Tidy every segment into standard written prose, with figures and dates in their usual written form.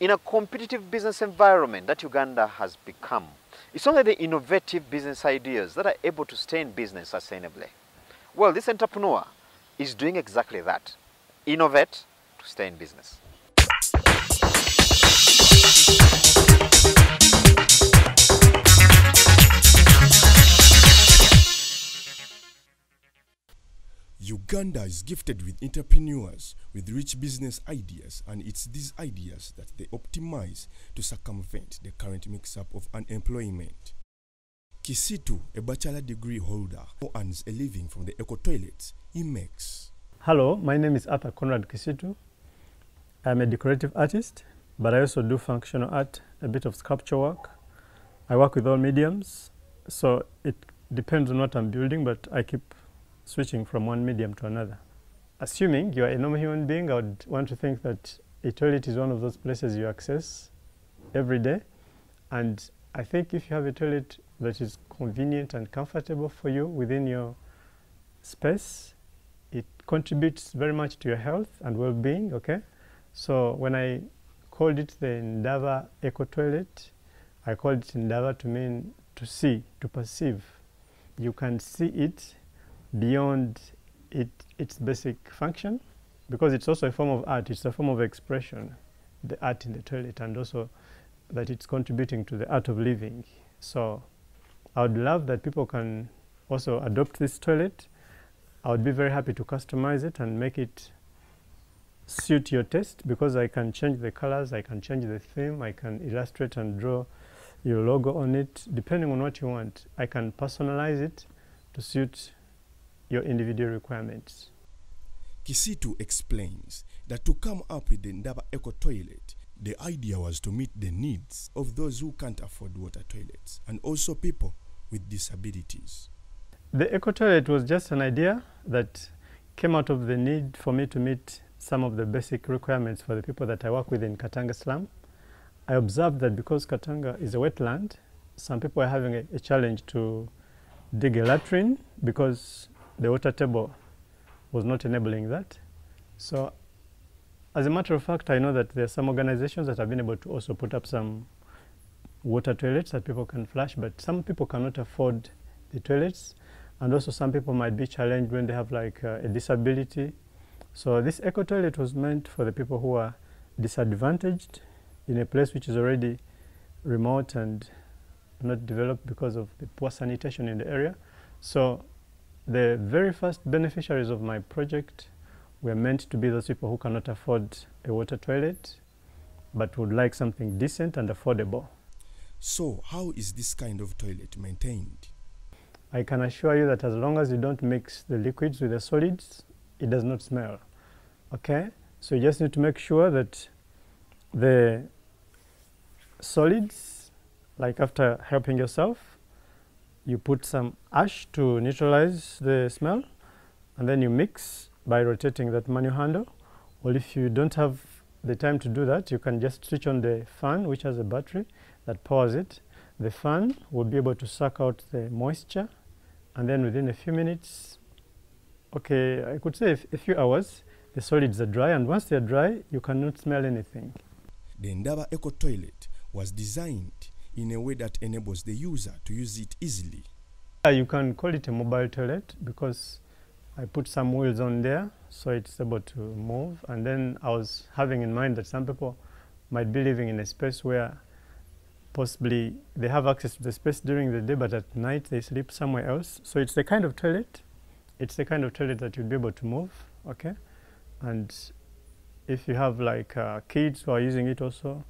In a competitive business environment that Uganda has become, it's only the innovative business ideas that are able to stay in business sustainably. Well, this entrepreneur is doing exactly that. Innovate to stay in business. Uganda is gifted with entrepreneurs with rich business ideas, and it's these ideas that they optimize to circumvent the current mix-up of unemployment. Kisitu, a bachelor degree holder who earns a living from the eco toilets he makes. Hello, my name is Arthur Conrad Kisitu. I'm a decorative artist, but I also do functional art, a bit of sculpture work. I work with all mediums, so it depends on what I'm building, but I keep switching from one medium to another. Assuming you're a normal human being, I would want to think that a toilet is one of those places you access every day. And I think if you have a toilet that is convenient and comfortable for you within your space, it contributes very much to your health and well-being, okay? So when I called it the Ndava Eco Toilet, I called it Ndava to mean to see, to perceive. You can see it beyond its basic function, because it's also a form of art, it's a form of expression, the art in the toilet, and also that it's contributing to the art of living. So I would love that people can also adopt this toilet. I would be very happy to customize it and make it suit your taste, because I can change the colors, I can change the theme, I can illustrate and draw your logo on it, depending on what you want. I can personalize it to suit your individual requirements. Kisitu explains that to come up with the Ndava Eco Toilet, the idea was to meet the needs of those who can't afford water toilets and also people with disabilities. The Eco Toilet was just an idea that came out of the need for me to meet some of the basic requirements for the people that I work with in Katanga slum. I observed that because Katanga is a wetland, some people are having a challenge to dig a latrine because the water table was not enabling that. So as a matter of fact, I know that there are some organizations that have been able to also put up some water toilets that people can flush, but some people cannot afford the toilets, and also some people might be challenged when they have like a disability. So this eco toilet was meant for the people who are disadvantaged in a place which is already remote and not developed because of the poor sanitation in the area. So the very first beneficiaries of my project were meant to be those people who cannot afford a water toilet but would like something decent and affordable. So how is this kind of toilet maintained? I can assure you that as long as you don't mix the liquids with the solids, it does not smell. Okay? So you just need to make sure that the solids, like after helping yourself, you put some ash to neutralize the smell, and then you mix by rotating that manual handle. Or if you don't have the time to do that, you can just switch on the fan, which has a battery that powers it. The fan will be able to suck out the moisture, and then within a few minutes, okay, I could say a few hours, the solids are dry, and once they're dry, you cannot smell anything. The Ndava Eco Toilet was designed in a way that enables the user to use it easily. You can call it a mobile toilet because I put some wheels on there so it's able to move, and then I was having in mind that some people might be living in a space where possibly they have access to the space during the day, but at night they sleep somewhere else. So it's the kind of toilet, that you'll be able to move, okay? And if you have like kids who are using it also,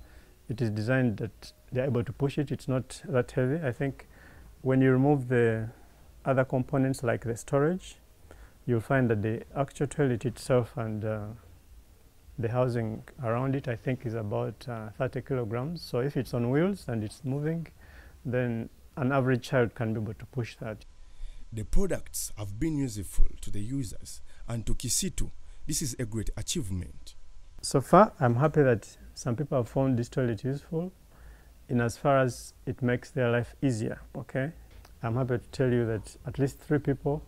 it is designed that they're able to push it. It's not that heavy. I think when you remove the other components like the storage, you'll find that the actual toilet itself and the housing around it, I think, is about 30 kilograms. So if it's on wheels and it's moving, then an average child can be able to push that. The products have been useful to the users, and to Kisitu, this is a great achievement. So far, I'm happy that some people have found this toilet useful in as far as it makes their life easier, okay? I'm happy to tell you that at least 3 people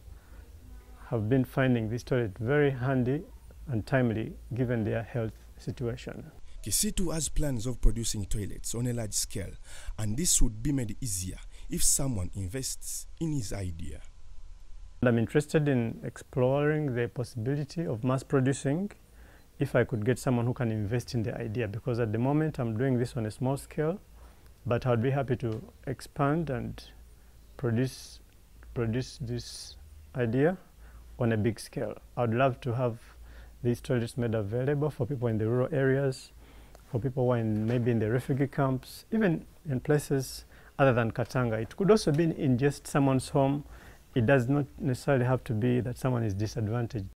have been finding this toilet very handy and timely given their health situation. Kisitu has plans of producing toilets on a large scale, and this would be made easier if someone invests in his idea. I'm interested in exploring the possibility of mass producing if I could get someone who can invest in the idea, because at the moment I'm doing this on a small scale, but I'd be happy to expand and produce this idea on a big scale. I'd love to have these toilets made available for people in the rural areas, for people who are maybe in the refugee camps, even in places other than Katanga. It could also be in just someone's home. It does not necessarily have to be that someone is disadvantaged.